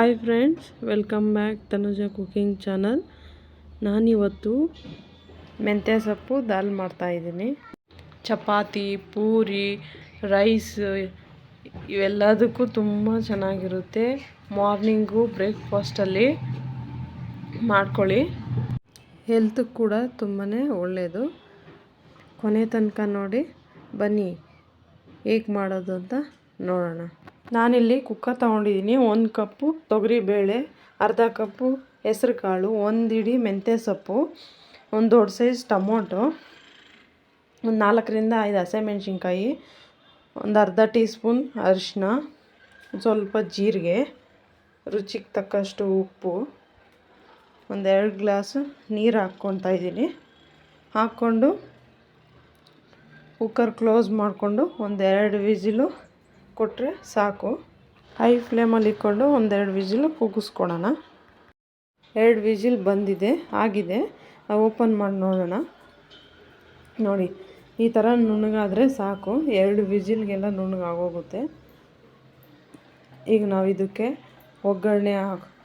Hi friends, welcome back Tanuja cooking channel. ನಾನಿವತ್ತು ಮೆಂತ್ಯ ಸೊಪ್ಪು ದಾಲ್ ಮಾಡ್ತಾಯಿದ್ದೀನಿ. ಚಪಾತಿ, ಪೂರಿ, ರೈಸ್ ಇವೆಲ್ಲದಕ್ಕೂ ತುಂಬ ಚೆನ್ನಾಗಿರುತ್ತೆ. ಮಾರ್ನಿಂಗು ಬ್ರೇಕ್ಫಾಸ್ಟಲ್ಲಿ ಮಾಡ್ಕೊಳ್ಳಿ. ಹೆಲ್ತ್ಗೆ ಕೂಡ ತುಂಬಾ ಒಳ್ಳೆಯದು. ಕೊನೆ ತನಕ ನೋಡಿ. ಬನ್ನಿ ಹೇಗೆ ಮಾಡೋದು ಅಂತ ನೋಡೋಣ. ನಾನಿಲ್ಲಿ ಕುಕ್ಕರ್ ತೊಗೊಂಡಿದ್ದೀನಿ. 1 ಕಪ್ಪು ತೊಗರಿಬೇಳೆ, ಅರ್ಧ ಕಪ್ಪು ಹೆಸರು ಕಾಳು, 1 ಹಿಡಿ ಮೆಂತ್ಯ ಸೊಪ್ಪು, ಒಂದು ದೊಡ್ಡ ಸೈಜ್ ಟೊಮೊಟೊ, ಒಂದು 4ರಿಂದ 5 ಹಸಿಮೆಣ್ಸಿನ್ಕಾಯಿ, ಒಂದು ಅರ್ಧ ಟೀ ಸ್ಪೂನ್ ಅರಿಶಿನ, ಸ್ವಲ್ಪ ಜೀರಿಗೆ, ರುಚಿಗೆ ತಕ್ಕಷ್ಟು ಉಪ್ಪು, ಒಂದು 2 ಗ್ಲಾಸು ನೀರು ಹಾಕ್ಕೊತಾ ಇದ್ದೀನಿ. ಹಾಕ್ಕೊಂಡು ಕುಕ್ಕರ್ ಕ್ಲೋಸ್ ಮಾಡಿಕೊಂಡು ಒಂದು 2 ವಿಸಿಲು ಕೊಟ್ಟರೆ ಸಾಕು. ಹೈ ಫ್ಲೇಮಲ್ಲಿ ಇಟ್ಕೊಂಡು ಒಂದು 2 ವಿಸಿಲು ಕೂಗಿಸ್ಕೊಳೋಣ. 2 ವಿಸಿಲ್ ಆಗಿದೆ. ಓಪನ್ ಮಾಡಿ ನೋಡೋಣ. ನೋಡಿ, ಈ ಥರ ನುಣ್ಣಗಾದರೆ ಸಾಕು. 2 ವಿಸಿಲ್ಗೆಲ್ಲ ನುಣ್ಣಗಾಗೋಗುತ್ತೆ. ಈಗ ನಾವು ಇದಕ್ಕೆ ಒಗ್ಗರಣೆ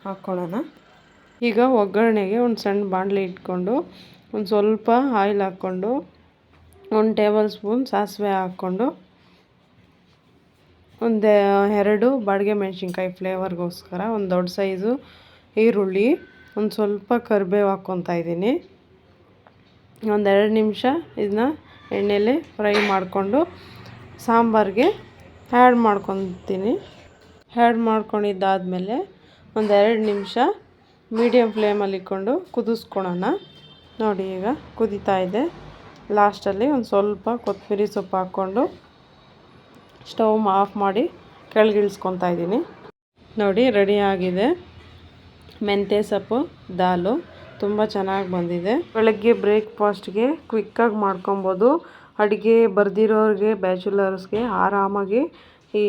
ಹಾಕ್ಕೊಳ್ಳೋಣ. ಈಗ ಒಗ್ಗರಣೆಗೆ ಒಂದು ಸಣ್ಣ ಬಾಣಲೆ ಇಟ್ಕೊಂಡು ಒಂದು ಸ್ವಲ್ಪ ಆಯಿಲ್ ಹಾಕ್ಕೊಂಡು 1 ಟೇಬಲ್ ಸ್ಪೂನ್ ಸಾಸಿವೆ ಹಾಕ್ಕೊಂಡು ಒಂದು 2 ಬಾಡಿಗೆ ಮೆಣಸಿನ್ಕಾಯಿ ಫ್ಲೇವರ್ಗೋಸ್ಕರ, ಒಂದು ದೊಡ್ಡ ಸೈಜು ಈರುಳ್ಳಿ, ಒಂದು ಸ್ವಲ್ಪ ಕರಿಬೇವು ಹಾಕ್ಕೊತಾ ಇದ್ದೀನಿ. ಒಂದು 2 ನಿಮಿಷ ಇದನ್ನ ಎಣ್ಣೆಯಲ್ಲಿ ಫ್ರೈ ಮಾಡಿಕೊಂಡು ಸಾಂಬಾರಿಗೆ ಆ್ಯಡ್ ಮಾಡ್ಕೊತೀನಿ. ಆ್ಯಡ್ ಮಾಡ್ಕೊಂಡಿದ್ದಾದಮೇಲೆ ಒಂದು 2 ನಿಮಿಷ ಮೀಡಿಯಮ್ ಫ್ಲೇಮಲ್ಲಿ ಇಟ್ಕೊಂಡು ಕುದಿಸ್ಕೊಳೋಣ. ನೋಡಿ, ಈಗ ಕುದೀತಾ ಇದೆ. ಲಾಸ್ಟಲ್ಲಿ ಒಂದು ಸ್ವಲ್ಪ ಕೊತ್ತಂಬರಿ ಸೊಪ್ಪು ಹಾಕ್ಕೊಂಡು ಸ್ಟವ್ ಆಫ್ ಮಾಡಿ ಕೆಳಗಿಳಿಸ್ಕೊತಾ ಇದ್ದೀನಿ. ನೋಡಿ, ರೆಡಿ ಆಗಿದೆ ಮೆಂತ್ಯ ಸೊಪ್ಪು ದಾಲು. ತುಂಬ ಚೆನ್ನಾಗಿ ಬಂದಿದೆ. ಬೆಳಗ್ಗೆ ಬ್ರೇಕ್ಫಾಸ್ಟ್ಗೆ ಕ್ವಿಕ್ಕಾಗಿ ಮಾಡ್ಕೊಬೋದು. ಅಡುಗೆ ಬರ್ದಿರೋರಿಗೆ, ಬ್ಯಾಚುಲರ್ಸ್ಗೆ ಆರಾಮಾಗಿ ಈ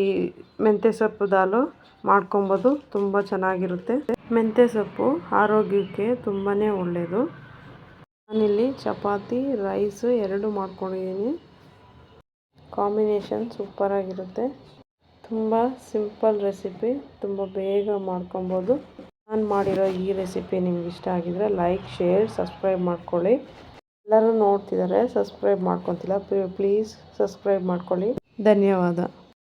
ಮೆಂತ್ಯ ಸೊಪ್ಪು ದಾಲು ಮಾಡ್ಕೊಬೋದು. ತುಂಬ ಚೆನ್ನಾಗಿರುತ್ತೆ. ಮೆಂತ್ಯ ಸೊಪ್ಪು ಆರೋಗ್ಯಕ್ಕೆ ತುಂಬಾ ಒಳ್ಳೆಯದು. ನಾನಿಲ್ಲಿ ಚಪಾತಿ, ರೈಸು 2 ಮಾಡ್ಕೊಂಡಿದ್ದೀನಿ. ಕಾಂಬಿನೇಷನ್ ಸೂಪರಾಗಿರುತ್ತೆ. ತುಂಬ ಸಿಂಪಲ್ ರೆಸಿಪಿ, ತುಂಬ ಬೇಗ ಮಾಡ್ಕೊಬೋದು. ನಾನು ಮಾಡಿರೋ ಈ ರೆಸಿಪಿ ನಿಮ್ಗೆ ಇಷ್ಟ ಆಗಿದ್ರೆ ಲೈಕ್, ಶೇರ್, ಸಬ್ಸ್ಕ್ರೈಬ್ ಮಾಡ್ಕೊಳ್ಳಿ. ಎಲ್ಲರೂ ನೋಡ್ತಿದ್ದಾರೆ, ಸಬ್ಸ್ಕ್ರೈಬ್ ಮಾಡ್ಕೊತಿಲ್ಲ, ಪ್ಲೀಸ್ ಸಬ್ಸ್ಕ್ರೈಬ್ ಮಾಡ್ಕೊಳ್ಳಿ. ಧನ್ಯವಾದ.